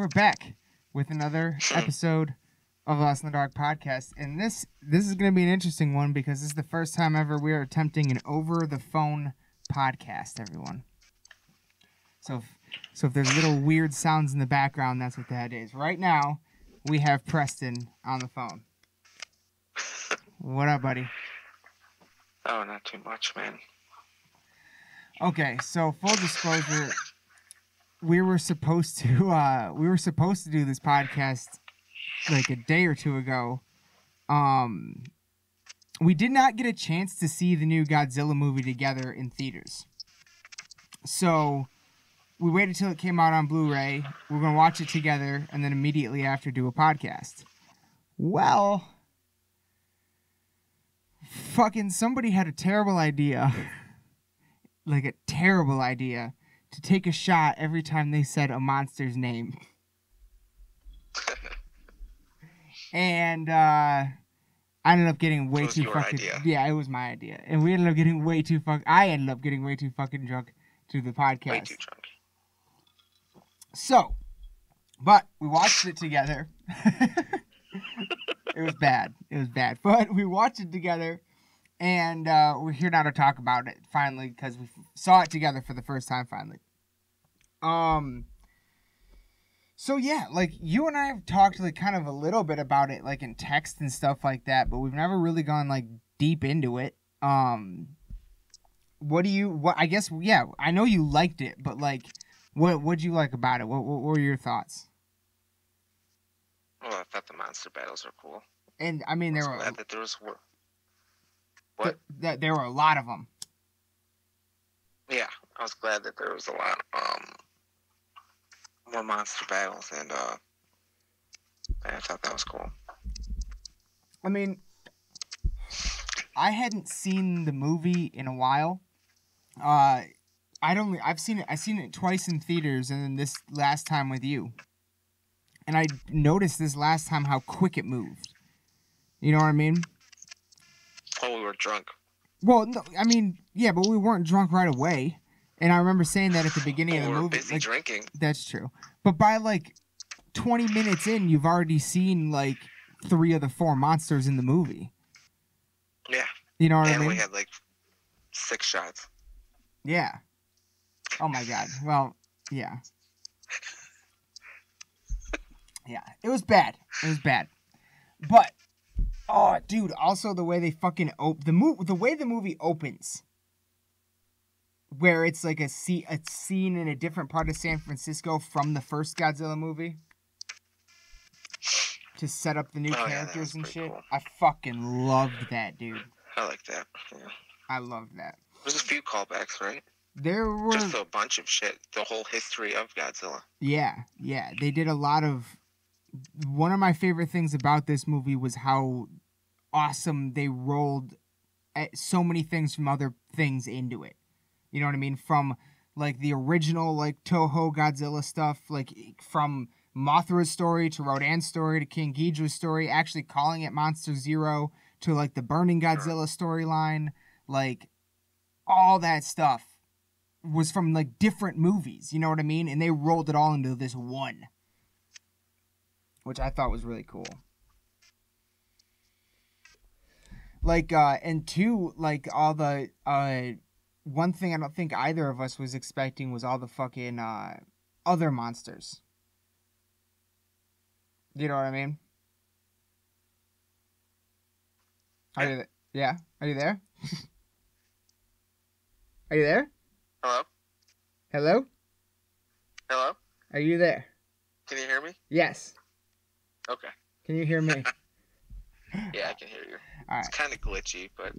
we're back with another episode of Lost in the Dark podcast, and this is going to be an interesting one because this is the first time ever we are attempting an over-the-phone podcast, everyone. So if there's little weird sounds in the background, that's what that is. Right now, we have Preston on the phone. What up, buddy? Oh, not too much, man. Okay, so full disclosure, we were supposed to do this podcast like a day or two ago. We did not get a chance to see the new Godzilla movie together in theaters. So we waited till it came out on Blu-ray. We're going to watch it together and then immediately after do a podcast. Well, fucking somebody had a terrible idea. Like a terrible idea to take a shot every time they said a monster's name. And I ended up getting way too fucking... Idea. Yeah, it was my idea. And we ended up getting way too fucking... I ended up getting way too fucking drunk to the podcast. Way too drunk. So, but we watched it together. It was bad. But we watched it together, and we're here now to talk about it, finally, because we saw it together for the first time, finally. So yeah, like, you and I have talked, like, kind of a little bit about it, like, in text and stuff like that, but we've never really gone, like, deep into it. I guess, yeah, I know you liked it, but, like, what'd you like about it? What were your thoughts? Well, I thought the monster battles were cool. And, I mean, there were... glad that there was... What? There were a lot of them. Yeah, I was glad that there was a lot, more monster battles, and I thought that was cool. I mean, I hadn't seen the movie in a while. I've seen it twice in theaters, and then this last time with you. And I noticed this last time how quick it moved. You know what I mean? Oh, we were drunk. Well, no, I mean, yeah, but we weren't drunk right away. And I remember saying that at the beginning of the movie. We were busy drinking. That's true. But by, like, 20 minutes in, you've already seen, like, 3 of the 4 monsters in the movie. Yeah. You know what I mean? And we had, like, 6 shots. Yeah. Oh, my God. Well, yeah. Yeah. It was bad. But, oh, dude, also the way they fucking... the way the movie opens... where it's like a scene in a different part of San Francisco from the first Godzilla movie to set up the new characters and shit. Cool. I fucking loved that, dude. I like that. Yeah. I loved that. There's a few callbacks, right? There were just a bunch of shit. The whole history of Godzilla. Yeah. They did a lot of. One of my favorite things about this movie was how awesome they rolled so many things from other things into it. You know what I mean? From, like, the original, like, Toho Godzilla stuff, like, from Mothra's story to Rodan's story to King Ghidorah's story, actually calling it Monster Zero to, like, the Burning Godzilla storyline, like, all that stuff was from, like, different movies, you know what I mean? And they rolled it all into this one, which I thought was really cool. Like, and two, like, all the, one thing I don't think either of us was expecting was all the fucking other monsters. You know what I mean? Yeah. Are you there? Are you there? Hello? Hello? Hello? Are you there? Can you hear me? Yes. Okay. Can you hear me? Yeah, I can hear you. All right. It's kind of glitchy, but...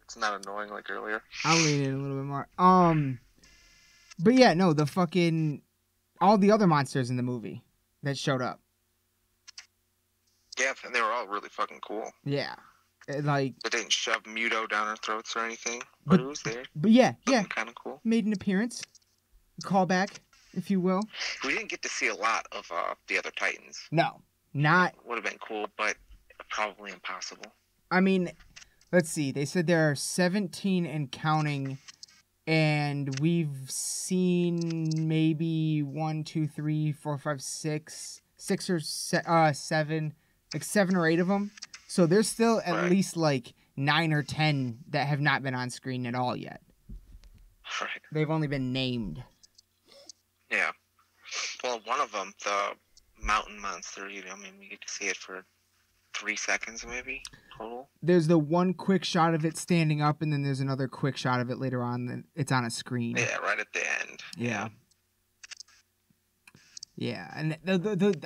It's not annoying like earlier. I'll lean in a little bit more. But yeah, no, the fucking... all the other monsters in the movie that showed up. Yeah, and they were all really fucking cool. Yeah. Like... They didn't shove Muto down our throats or anything. But it was there. But yeah. Kind of cool. Made an appearance. A callback, if you will. We didn't get to see a lot of the other Titans. No. Not... Would have been cool, but probably impossible. I mean... Let's see. They said there are 17 and counting and we've seen maybe 1, 2, 3, 4, 5, 6, 6 or 7, like 7 or 8 of them. So there's still at least like 9 or 10 that have not been on screen at all yet. Right. They've only been named. Yeah. Well, one of them, the mountain monster, we get to see it for 3 seconds maybe total. There's the one quick shot of it standing up, and then there's another quick shot of it later on that it's on a screen. Yeah, right at the end. Yeah. Yeah, and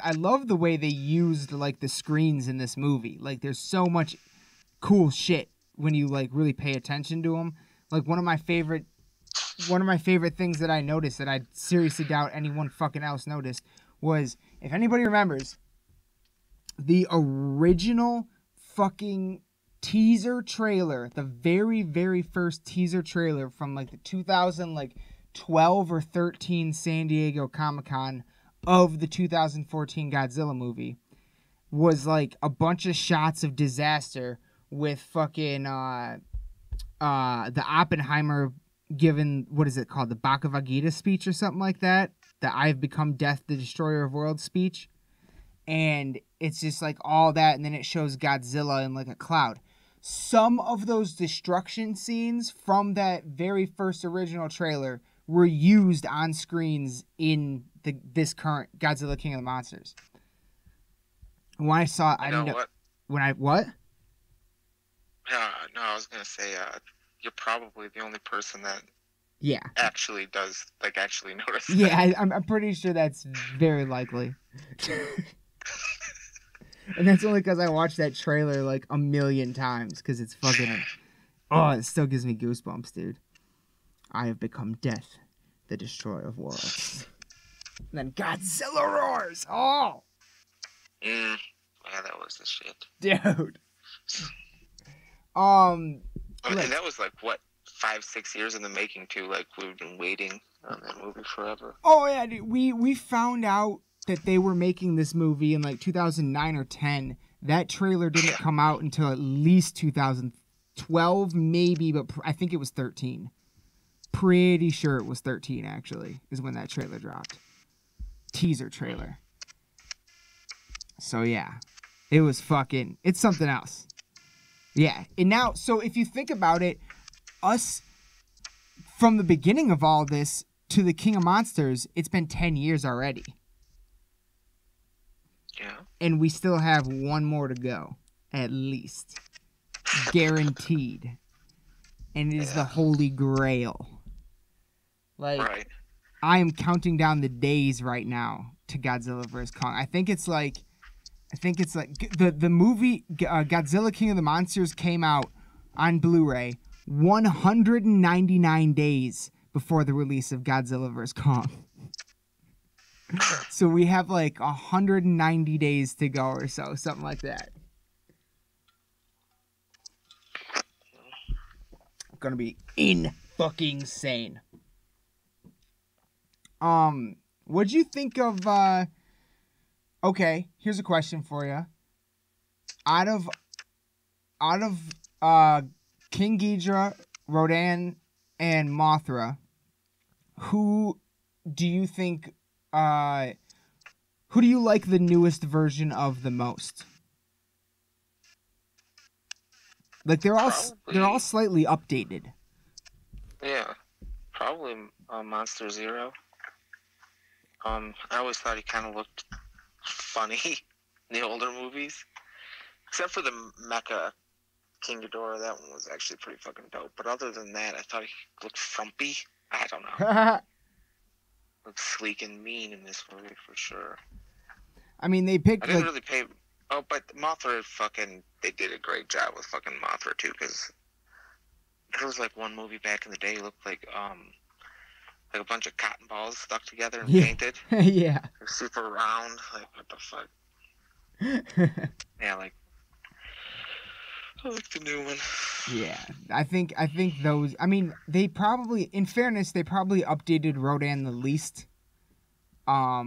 I love the way they used like the screens in this movie. Like, there's so much cool shit when you like really pay attention to them. Like, one of my favorite things that I noticed that I seriously doubt anyone fucking else noticed was, if anybody remembers, the original fucking teaser trailer, the very, very first teaser trailer from like the 2012 or 13 San Diego Comic-Con of the 2014 Godzilla movie, was like a bunch of shots of disaster with fucking the Oppenheimer given, what is it called, the Bhagavad Gita speech or something like that, the I have become death, the destroyer of worlds speech. And it's just like all that, and then it shows Godzilla in like a cloud. Some of those destruction scenes from that very first original trailer were used on screens in this current Godzilla King of the Monsters. When I saw it, what? No, I was gonna say, you're probably the only person that actually notice. Yeah, I'm pretty sure that's very likely. And that's only because I watched that trailer like a million times, because it's fucking... Oh, it still gives me goosebumps, dude. I have become death, the destroyer of worlds. And then Godzilla roars! Oh! Yeah, that was the shit. Dude. And that was like, what, 5-6 years in the making, too? Like, we've been waiting on that movie forever. Oh, yeah, dude. We found out that they were making this movie in like 2009 or 10. That trailer didn't come out until at least 2012, maybe, but I think it was 13. Pretty sure it was 13, actually, is when that trailer dropped. Teaser trailer. So, yeah. It was fucking... It's something else. Yeah. And now, so if you think about it, us, from the beginning of all this to the King of Monsters, it's been 10 years already. Yeah. And we still have one more to go, at least. Guaranteed. And it is the Holy Grail. Like, right. I am counting down the days right now to Godzilla vs. Kong. I think it's like the movie Godzilla King of the Monsters came out on Blu-ray 199 days before the release of Godzilla vs. Kong. So we have like 190 days to go or so, something like that. Gonna be in-fucking-sane. What'd you think of, okay, here's a question for you. Out of King Ghidorah, Rodan, and Mothra, who do you think, who do you like the newest version of the most? Like, they're all slightly updated. Yeah, probably Monster Zero. I always thought he kind of looked funny in the older movies, except for the Mecha King Ghidorah. That one was actually pretty fucking dope. But other than that, I thought he looked frumpy. I don't know. Looked sleek and mean in this movie for sure. I mean, they picked. I didn't really pay. Oh, but Mothra they did a great job with fucking Mothra too, because there was like one movie back in the day looked like a bunch of cotton balls stuck together and painted. Yeah. Super round. Like, what the fuck? Yeah, like, I like the new one. Yeah, I think those. I mean, they probably, in fairness, they probably updated Rodan the least. I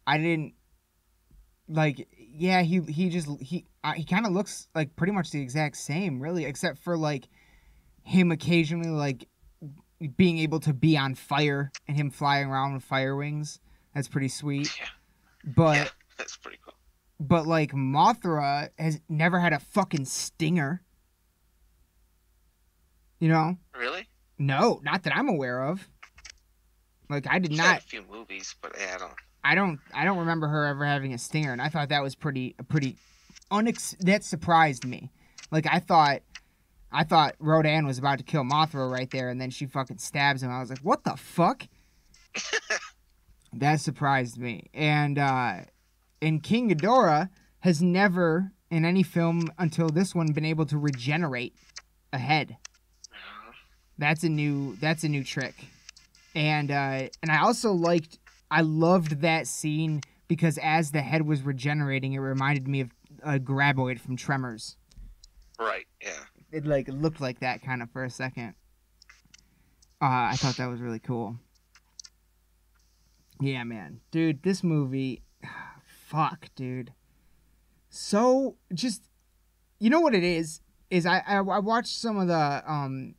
didn't like. Yeah, he kind of looks like pretty much the exact same, really, except for like him occasionally like being able to be on fire and him flying around with fire wings. That's pretty sweet. Yeah. But Yeah, that's pretty cool. But like Mothra has never had a fucking stinger. You know? Really? No, not that I'm aware of. Like I did She had not. a few movies, but yeah, I don't remember her ever having a stinger, and I thought that was pretty that surprised me. Like I thought Rodan was about to kill Mothra right there, and then she fucking stabs him. I was like, what the fuck? That surprised me. And King Ghidorah has never in any film until this one been able to regenerate a head. That's a new trick. And I also loved that scene because as the head was regenerating, it reminded me of a Graboid from Tremors. Right, yeah. It like looked like that kind of for a second. I thought that was really cool. Yeah, man. Dude, this movie, fuck, dude. So just, you know what it is I watched some of the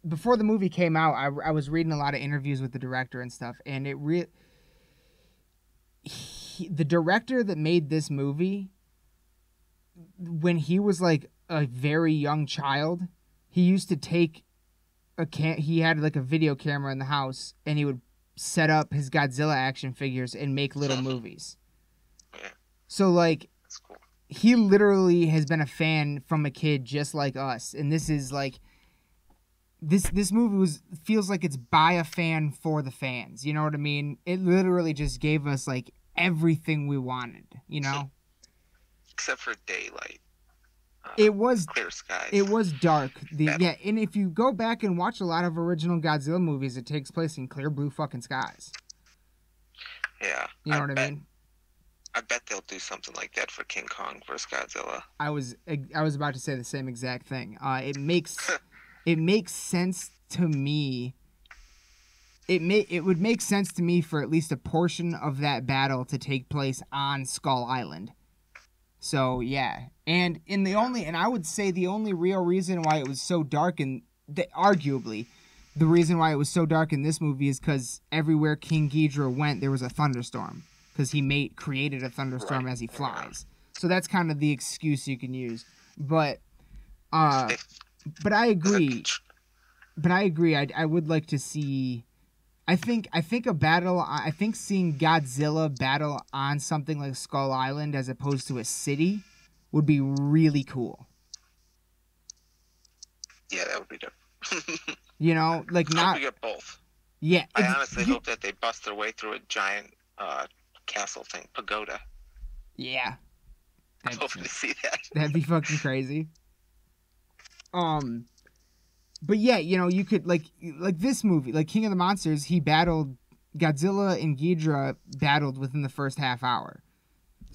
before the movie came out, I was reading a lot of interviews with the director and stuff, and the director that made this movie, when he was like a very young child, he used to take he had like a video camera in the house, and he would set up his Godzilla action figures and make little movies. Yeah. So like, That's cool. He literally has been a fan from a kid just like us, and this is like this movie feels like it's by a fan for the fans. You know what I mean? It literally just gave us like everything we wanted. You know, except for daylight. It was clear skies. It was dark. Battle. And if you go back and watch a lot of original Godzilla movies, it takes place in clear blue fucking skies. Yeah. You know what I mean? I bet they'll do something like that for King Kong vs. Godzilla. I was about to say the same exact thing. It makes sense to me. It would make sense to me for at least a portion of that battle to take place on Skull Island. So yeah, and I would say the only real reason why it was so dark, and arguably the reason why it was so dark in this movie, is because everywhere King Ghidorah went, there was a thunderstorm, because he created a thunderstorm as he flies. So that's kind of the excuse you can use. But I agree. I would like to see. I think a battle. I think seeing Godzilla battle on something like Skull Island as opposed to a city would be really cool. Yeah, that would be dope. You know, like I hope we get both. Yeah, I honestly hope that they bust their way through a giant castle thing, pagoda. Yeah, I'm hoping to see that. That'd be fucking crazy. But yeah, you know, you could like this movie, like King of the Monsters, Godzilla and Ghidorah battled within the first half hour.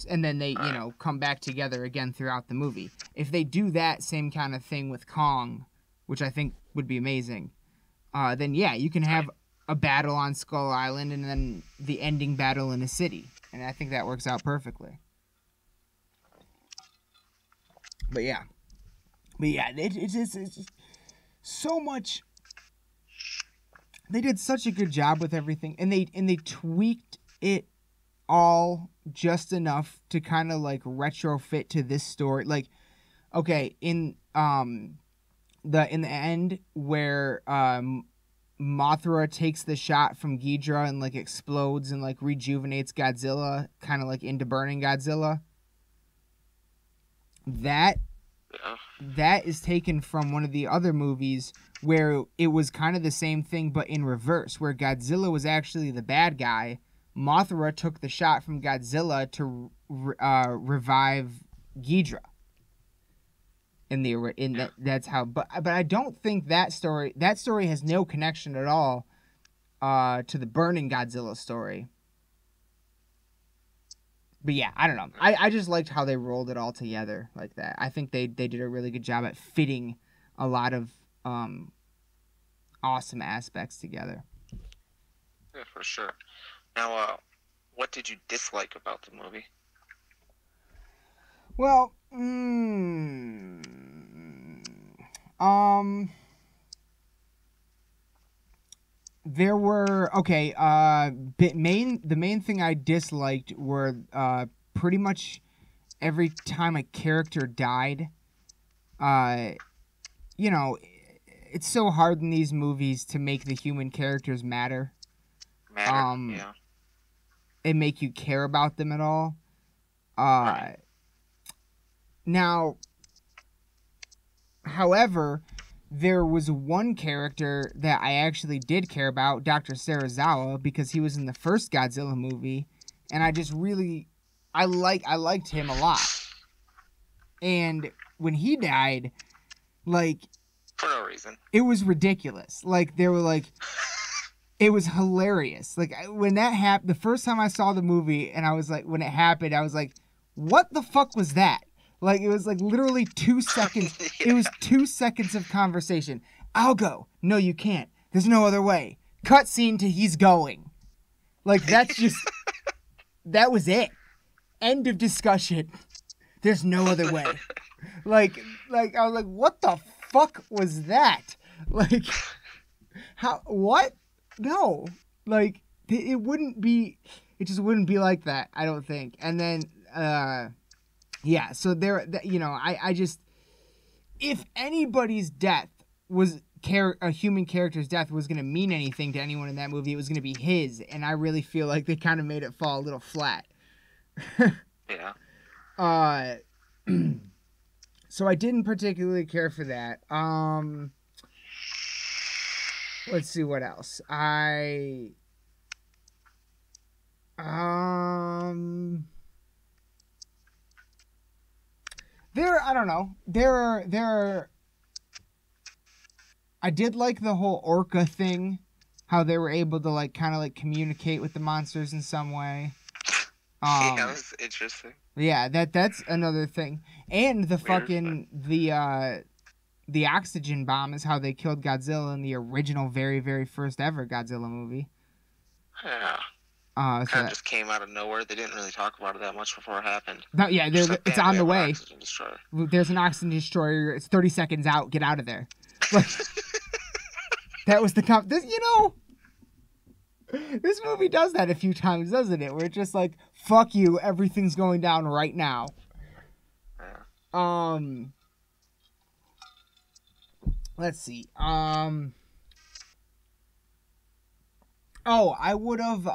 And then they, come back together again throughout the movie. If they do that same kind of thing with Kong, which I think would be amazing, then yeah, you can have a battle on Skull Island and then the ending battle in a city. And I think that works out perfectly. But yeah, it's just so much. They did such a good job with everything, and they tweaked it all just enough to kind of like retrofit to this story. Like, okay, in the end where Mothra takes the shot from Ghidorah and like explodes and like rejuvenates Godzilla, kind of like into burning Godzilla. That is taken from one of the other movies where it was kind of the same thing, but in reverse, where Godzilla was actually the bad guy. Mothra took the shot from Godzilla to revive Ghidorah. That's how. But I don't think that story has no connection at all to the burning Godzilla story. But yeah, I don't know. I just liked how they rolled it all together like that. I think they did a really good job at fitting a lot of awesome aspects together. Yeah, for sure. Now, what did you dislike about the movie? Well, There were the main thing I disliked were pretty much every time a character died. Uh, you know, it's so hard in these movies to make the human characters matter. Yeah. And make you care about them at all. Right. Now, however, there was one character that I actually did care about, Dr. Serizawa, because he was in the first Godzilla movie, and I just really, I liked him a lot. And when he died, like, for no reason, it was ridiculous. Like, they were like, it was hilarious. Like, when that happened, the first time I saw the movie, and I was like, when it happened, I was like, what the fuck was that? Like, it was like literally 2 seconds. Yeah. It was 2 seconds of conversation. I'll go. No, you can't. There's no other way. Cutscene to he's going. Like, that's just, that was it. End of discussion. There's no other way. Like, I was like, what the fuck was that? Like, how, what? No. Like, it just wouldn't be like that, I don't think. And then, yeah, so there, you know, I just, if anybody's death was, a human character's death was going to mean anything to anyone in that movie, it was going to be his, and I really feel like they kind of made it fall a little flat. Yeah. So I didn't particularly care for that. Let's see what else. I don't know. I did like the whole orca thing, how they were able to like kind of like communicate with the monsters in some way. Yeah, that was interesting. Yeah, that's another thing. And the fucking the oxygen bomb is how they killed Godzilla in the original very, very first ever Godzilla movie. Yeah. So kind of just came out of nowhere. They didn't really talk about it that much before it happened. No, yeah, like, it's on the way. There's an oxygen destroyer. It's 30 seconds out. Get out of there. Like, that was the this movie does that a few times, doesn't it? Where it's just like, fuck you, everything's going down right now. Yeah. Let's see. Oh, I would have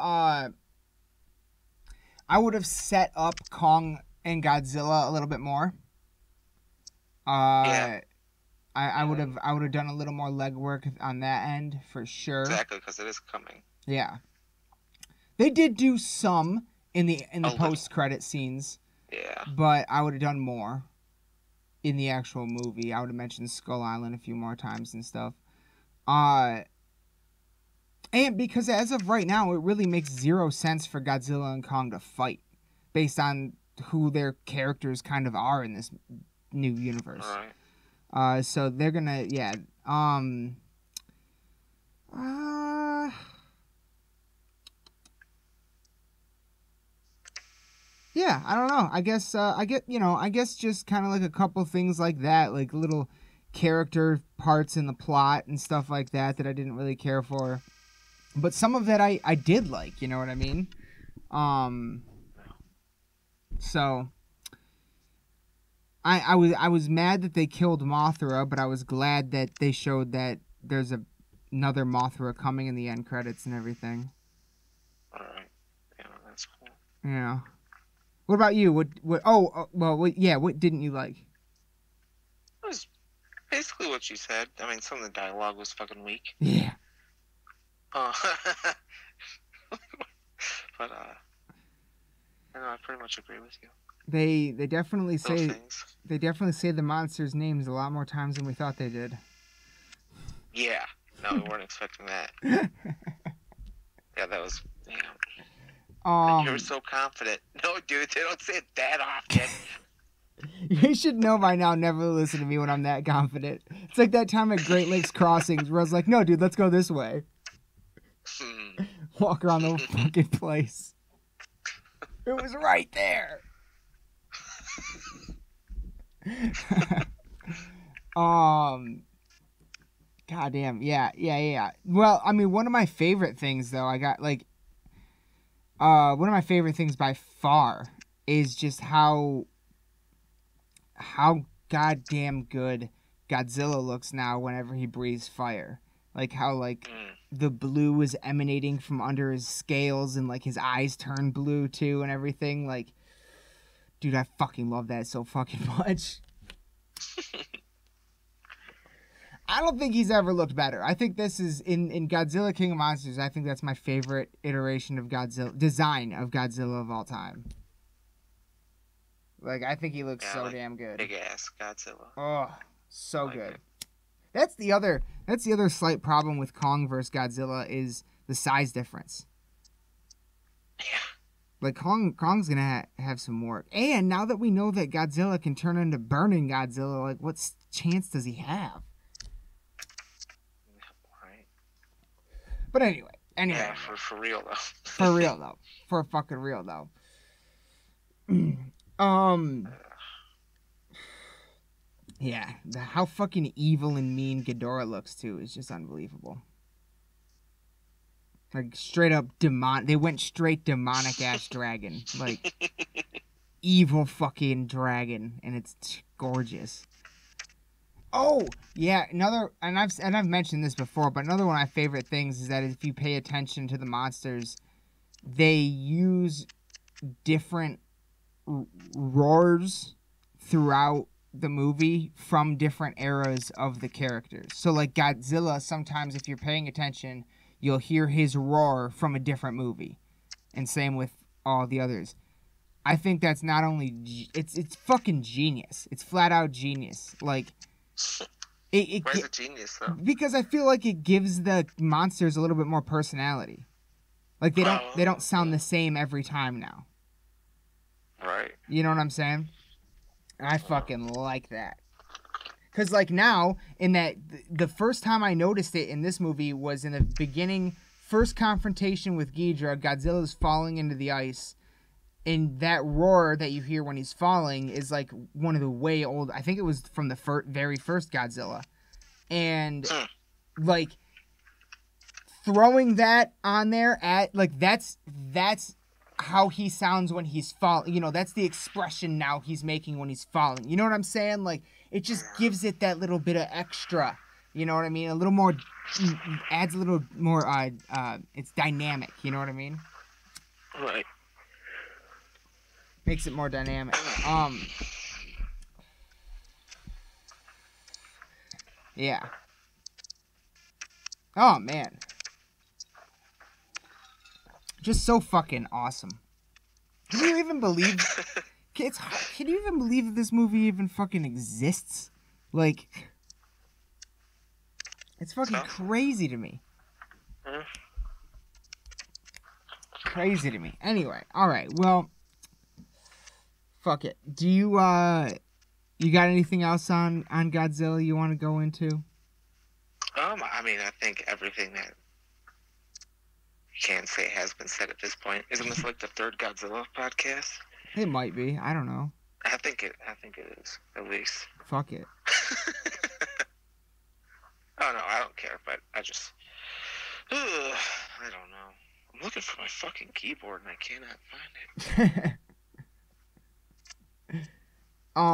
set up Kong and Godzilla a little bit more. Yeah. I would have done a little more legwork on that end for sure. Exactly, because it is coming. Yeah. They did do some in the post-credit scenes. Yeah. But I would have done more in the actual movie. I would have mentioned Skull Island a few more times and stuff. And because as of right now, it really makes zero sense for Godzilla and Kong to fight based on who their characters kind of are in this new universe. Right. So they're gonna, yeah. Yeah, I don't know. I guess just kind of like a couple things like that, like little character parts in the plot and stuff like that I didn't really care for. But some of that I did like, you know what I mean? So I was mad that they killed Mothra, but I was glad that they showed that there's another Mothra coming in the end credits and everything. Alright. Yeah, that's cool. Yeah. What about you? What didn't you like? It was basically what you said. I mean, some of the dialogue was fucking weak. Yeah. But I know I pretty much agree with you. They definitely say the monster's names a lot more times than we thought they did. Yeah. No, we weren't expecting that. Yeah, that was. Yeah. You were so confident. No, dude, they don't say it that often. You should know by now never listen to me when I'm that confident. It's like that time at Great Lakes Crossings where I was like, no, dude, let's go this way. Walk around the fucking place. It was right there. God damn. Yeah. Well, I mean, one of my favorite things though, one of my favorite things by far is just how goddamn good Godzilla looks now whenever he breathes fire. Like how the blue is emanating from under his scales and like his eyes turn blue too and everything. Like, dude, I fucking love that so fucking much. I don't think he's ever looked better. I think this is in Godzilla King of Monsters. I think that's my favorite iteration of design of Godzilla of all time. Like, I think he looks so damn good. Big ass Godzilla. Oh, so good. It. That's the other slight problem with Kong versus Godzilla is the size difference. Yeah. Like Kong's gonna have some work. And now that we know that Godzilla can turn into burning Godzilla, like what chance does he have? Right. But anyway. Yeah, for real though. For real though. For fucking real though. Yeah, how fucking evil and mean Ghidorah looks too is just unbelievable. Like straight up they went straight demonic ass dragon, like evil fucking dragon, and it's gorgeous. Oh yeah, I've mentioned this before, but another one of my favorite things is that if you pay attention to the monsters, they use different roars throughout the movie from different eras of the characters. So like Godzilla, sometimes if you're paying attention, you'll hear his roar from a different movie, and same with all the others. I think that's not only it's fucking genius. It's flat out genius. Like why is it genius though? Because I feel like it gives the monsters a little bit more personality. Like they don't sound the same every time now. Right. You know what I'm saying? I fucking like that. Because, like, now, in that, the first time I noticed it in this movie was in the beginning, first confrontation with Ghidorah, Godzilla's falling into the ice, and that roar that you hear when he's falling is, like, one of the way old, I think it was from the very first Godzilla. And, like, throwing that on there that's how he sounds when he's falling. You know, that's the expression now he's making when he's falling. You know what I'm saying? Like, it just gives it that little bit of extra. You know what I mean? A little more, adds a little more, it's dynamic. You know what I mean? Right. Makes it more dynamic. Yeah. Oh, man. Just so fucking awesome. Can you even believe... Can you even believe that this movie even fucking exists? Like... It's fucking crazy to me. Crazy to me. Anyway, alright, well... Fuck it. Do you, you got anything else on Godzilla you want to go into? I mean, I think everything that you can say has been said at this point. Isn't this like the third Godzilla podcast? It might be. I don't know. I think it is, at least. Fuck it. Oh no, I don't care, but I just I don't know. I'm looking for my fucking keyboard and I cannot find it.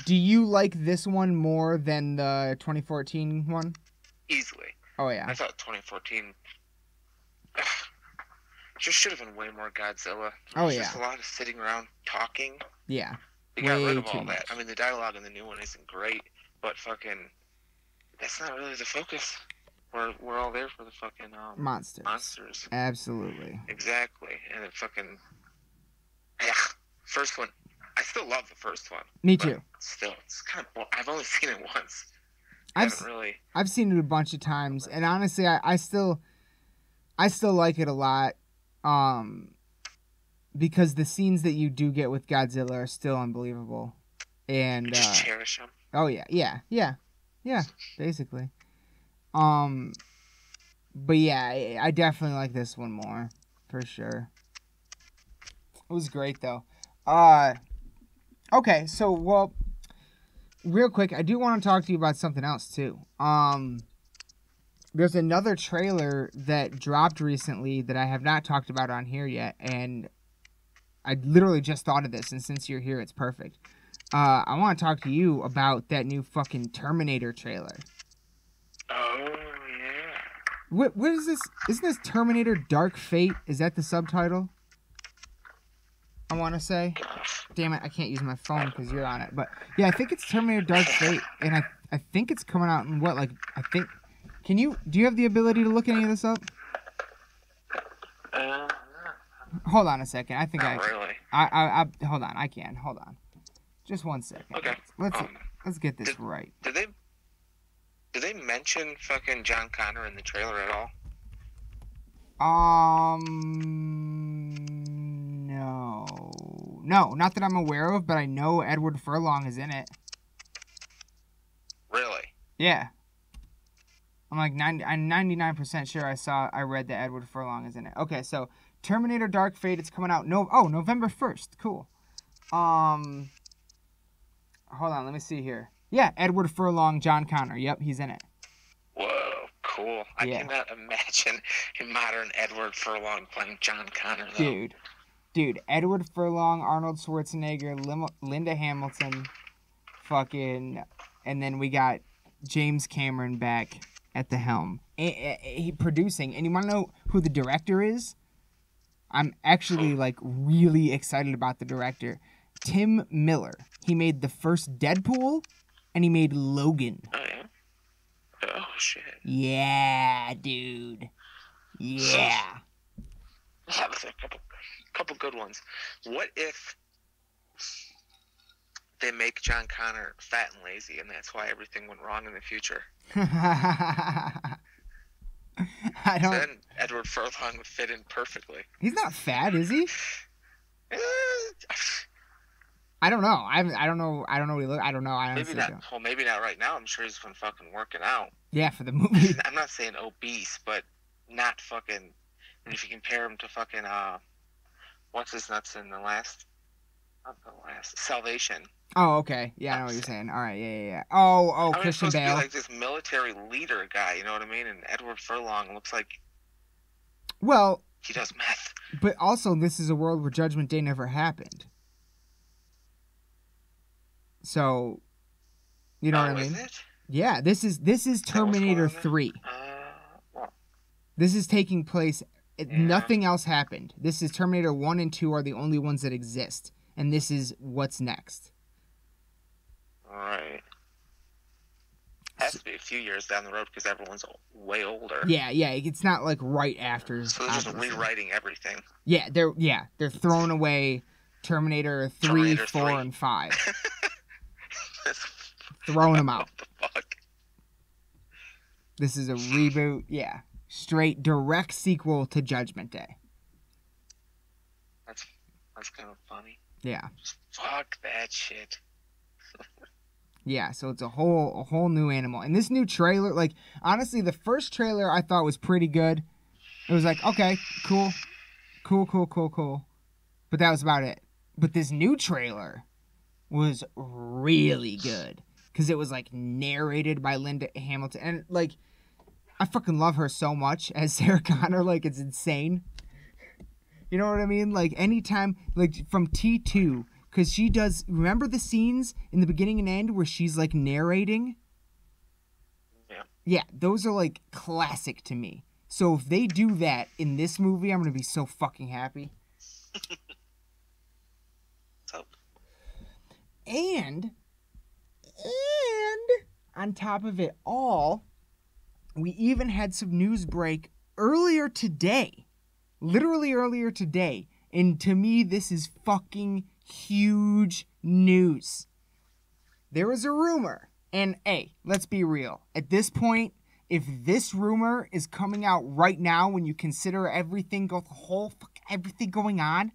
Do you like this one more than the 2014 one? Easily. Oh yeah. I thought 2014 just should have been way more Godzilla. Oh yeah. Just a lot of sitting around talking. Yeah. They got rid of all that. I mean, the dialogue in the new one isn't great, but fucking, that's not really the focus. We're all there for the fucking monsters. Absolutely. Exactly, and it fucking, yeah. First one, I still love the first one. Me too. Still, it's kind of. I've only seen it once. I've seen it a bunch of times, and honestly, I still like it a lot. Because the scenes that you do get with Godzilla are still unbelievable, and just cherish them. Oh yeah, basically. But yeah, I definitely like this one more, for sure. It was great though. Okay, so well, real quick, I do want to talk to you about something else too. There's another trailer that dropped recently that I have not talked about on here yet, and I literally just thought of this, and since you're here, it's perfect. I want to talk to you about that new fucking Terminator trailer. Oh, yeah. What is this? Isn't this Terminator Dark Fate? Is that the subtitle? I want to say. Damn it, I can't use my phone because you're on it. But yeah, I think it's Terminator Dark Fate, and I think it's coming out in what, like, I think... do you have the ability to look any of this up? Hold on a second. I think Not really. I hold on. I can. Hold on. Just 1 second. Okay. Let's get this right. Did they mention fucking John Connor in the trailer at all? No, not that I'm aware of, but I know Edward Furlong is in it. Really? Yeah. I'm 99% sure I read that Edward Furlong is in it. Okay, so Terminator Dark Fate, it's coming out November 1st. Cool. Hold on, let me see here. Yeah, Edward Furlong, John Connor. Yep, he's in it. Whoa, cool. I cannot imagine a modern Edward Furlong playing John Connor, though. Dude, Edward Furlong, Arnold Schwarzenegger, Linda Hamilton, fucking, and then we got James Cameron back at the helm. He producing, and you want to know who the director is? I'm actually, really excited about the director. Tim Miller. He made the first Deadpool, and he made Logan. Oh, yeah? Oh, shit. Yeah, dude. Yeah. Yeah, there's a couple good ones. What if they make John Connor fat and lazy, and that's why everything went wrong in the future? Then Edward Furlong would fit in perfectly. He's not fat, is he? I don't know. I don't know. I don't know what he looks. I don't know. I honestly don't. Well, maybe not right now. I'm sure he's been fucking working out. Yeah, for the movie. I'm not saying obese, but not fucking. And if you compare him to fucking what's his nuts in the last Salvation. Oh, okay. Yeah, I know what you're saying. All right, yeah. Oh, Christian Bale. To be like this military leader guy, you know what I mean? And Edward Furlong looks like. Well. He does meth. But also, this is a world where Judgment Day never happened. So, you know what I mean? Is it? Yeah, this is Terminator 3. Well, this is taking place. Nothing else happened. This is Terminator 1 and 2 are the only ones that exist. And this is what's next. Alright. Has to be a few years down the road because everyone's way older. Yeah, it's not like right after. So they're just rewriting everything. Yeah, they're throwing away Terminator 3, 4, and 5. Throwing them out. What the fuck? This is a reboot. Yeah. Straight direct sequel to Judgment Day. That's kind of funny. Yeah. Just fuck that shit. Yeah, so it's a whole new animal. And this new trailer, honestly, the first trailer I thought was pretty good. It was like, okay, cool. But that was about it. But this new trailer was really good. Because it was, narrated by Linda Hamilton. And, I fucking love her so much as Sarah Connor. It's insane. You know what I mean? Anytime, from T2, because she does, remember the scenes in the beginning and end where she's, narrating? Yeah. Yeah, those are, classic to me. So if they do that in this movie, I'm going to be so fucking happy. And on top of it all, we even had some news break earlier today. Literally earlier today. And to me, this is fucking huge news. There was a rumor. And hey, let's be real. At this point, if this rumor is coming out right now, when you consider everything, everything going on,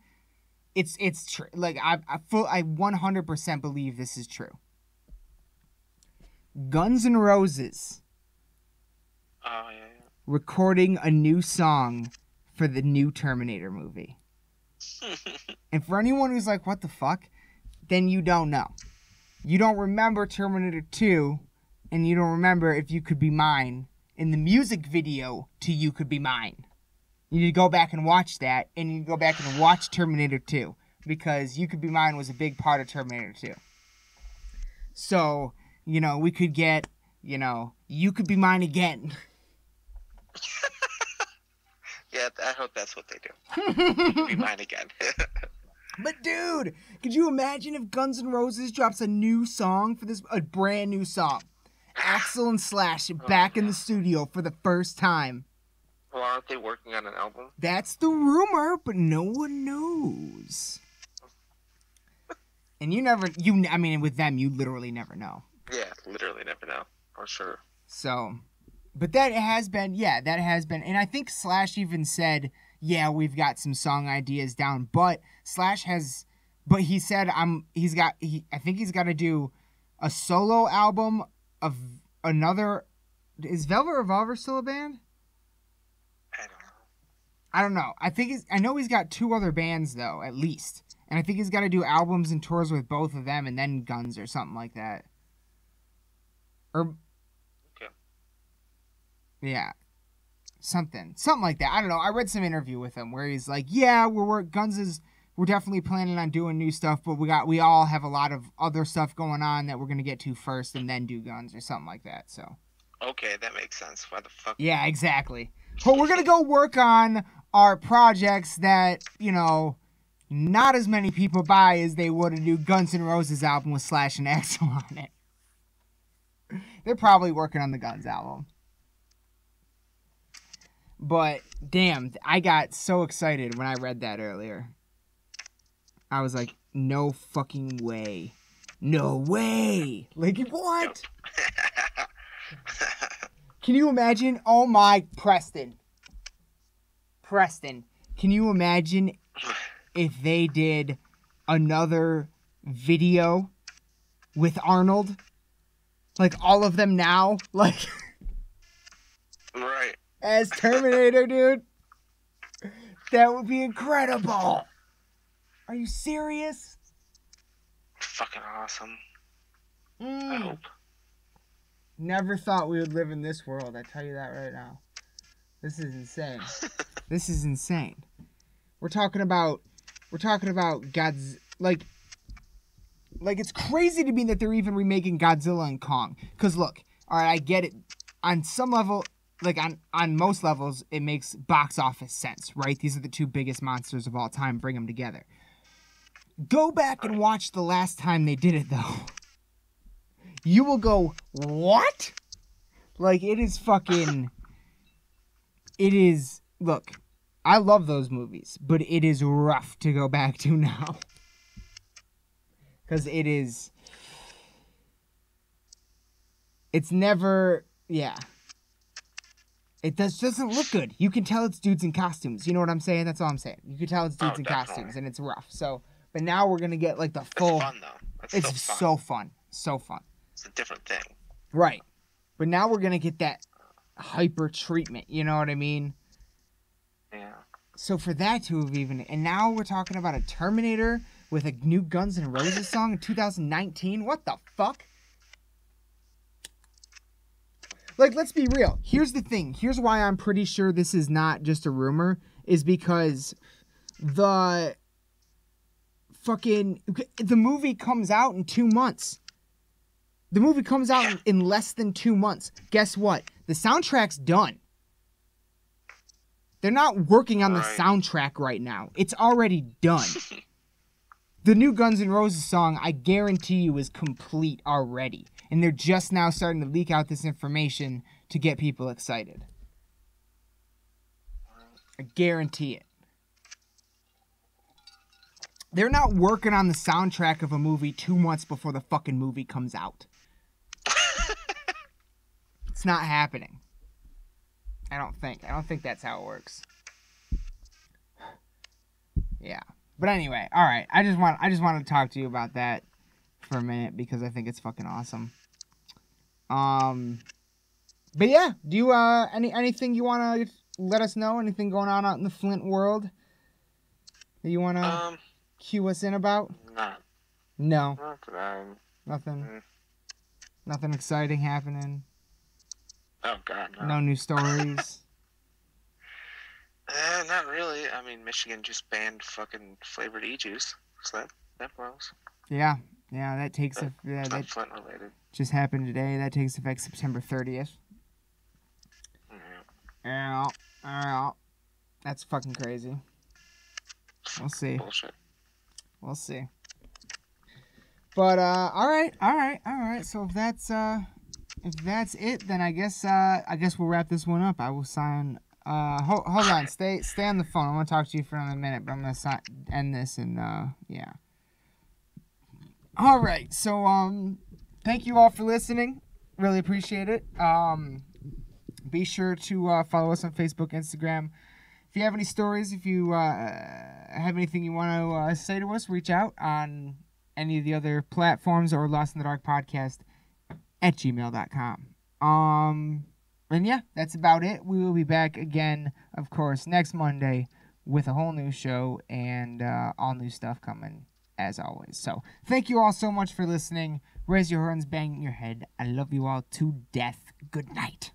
it's true. I 100% believe this is true. Guns N' Roses. Oh, yeah. Recording a new song for the new Terminator movie. And for anyone who's like, what the fuck? Then you don't know. You don't remember Terminator 2, and you don't remember If You Could Be Mine in the music video to You Could Be Mine. You need to go back and watch that, and you need to go back and watch Terminator 2, because You Could Be Mine was a big part of Terminator 2. So, we could get, You Could Be Mine again. Yeah, I hope that's what they do. You Could Be Mine again. But dude, could you imagine if Guns N' Roses drops a new song for this, a brand new song? Axl and Slash back in the studio for the first time. Well, aren't they working on an album? That's the rumor, but no one knows. And with them, you literally never know. Yeah, literally never know, for sure. So, but that has been, and I think Slash even said, yeah, we've got some song ideas down, but he said, I think he's got to do a solo album of another, is Velvet Revolver still a band? I don't know. I know he's got 2 other bands though, at least. And I think he's got to do albums and tours with both of them and then Guns or something like that. Okay. Yeah. Something like that. I don't know. I read some interview with him where he's like, yeah, we're definitely planning on doing new stuff, but we all have a lot of other stuff going on that we're going to get to first and then do Guns or something like that. So. Okay, that makes sense. Why the fuck? Yeah, exactly. But we're going to go work on our projects that, not as many people buy as they would a new Guns N' Roses album with Slash and Axl on it. They're probably working on the Guns album. But, damn, I got so excited when I read that earlier. I was like, no fucking way. No way. Like, what? Yep. Can you imagine? Oh my, Preston, can you imagine if they did another video with Arnold? Like, all of them now? Like, right. As Terminator, dude? That would be incredible. Are you serious? Fucking awesome. I hope. Never thought we would live in this world, I tell you that right now. This is insane. This is insane. We're talking about God's, like it's crazy to me that they're even remaking Godzilla and Kong. Cause look, alright, I get it. On some level, like on most levels, it makes box office sense, right? These are the 2 biggest monsters of all time. Bring them together. Go back and watch the last time they did it, though. You will go, what? Like, it is fucking... It is... Look, I love those movies, but it is rough to go back to now. Because it is... It's never... Yeah. It doesn't look good. You can tell it's dudes in costumes. You know what I'm saying? That's all I'm saying. You can tell it's dudes in costumes, and it's rough. So, but now we're going to get, like, the full... It's fun, though. It's so fun. So fun. It's a different thing. Right. But now we're going to get that hyper treatment. You know what I mean? Yeah. So for that to have even... And now we're talking about a Terminator with a new Guns N' Roses song in 2019? What the fuck? Like, let's be real. Here's the thing. Here's why I'm pretty sure this is not just a rumor. Is because the movie comes out in 2 months. The movie comes out in less than 2 months. Guess what? The soundtrack's done. They're not working on the soundtrack right now. It's already done. The new Guns N' Roses song, I guarantee you, is complete already. And they're just now starting to leak out this information to get people excited. I guarantee it. They're not working on the soundtrack of a movie 2 months before the fucking movie comes out. It's not happening. I don't think that's how it works. Yeah. But anyway, all right. I just want to talk to you about that for a minute because I think it's fucking awesome. But yeah, do you anything you want to let us know? Anything going on out in the Flint world that you want to cue us in about? Not. No. Not that I'm Nothing. Nothing exciting happening. Oh God, no. No new stories. Not really. I mean, Michigan just banned fucking flavored e-juice, so that blows. Yeah, that takes that Flint related. just happened today. That takes effect September 30th. Yeah. That's fucking crazy. We'll see. Bullshit. We'll see. But all right. So if that's it, then I guess we'll wrap this one up. I will sign. Hold on. Stay on the phone. I want to talk to you for another minute, but I'm gonna end this and yeah. All right. So thank you all for listening. Really appreciate it. Be sure to follow us on Facebook, Instagram. If you have any stories, if you have anything you want to say to us, reach out on any of the other platforms or Lost in the Dark podcast at gmail.com. And yeah, that's about it. We will be back again, of course, next Monday with a whole new show and all new stuff coming as always. So thank you all so much for listening. Raise your horns, bang your head. I love you all to death. Good night.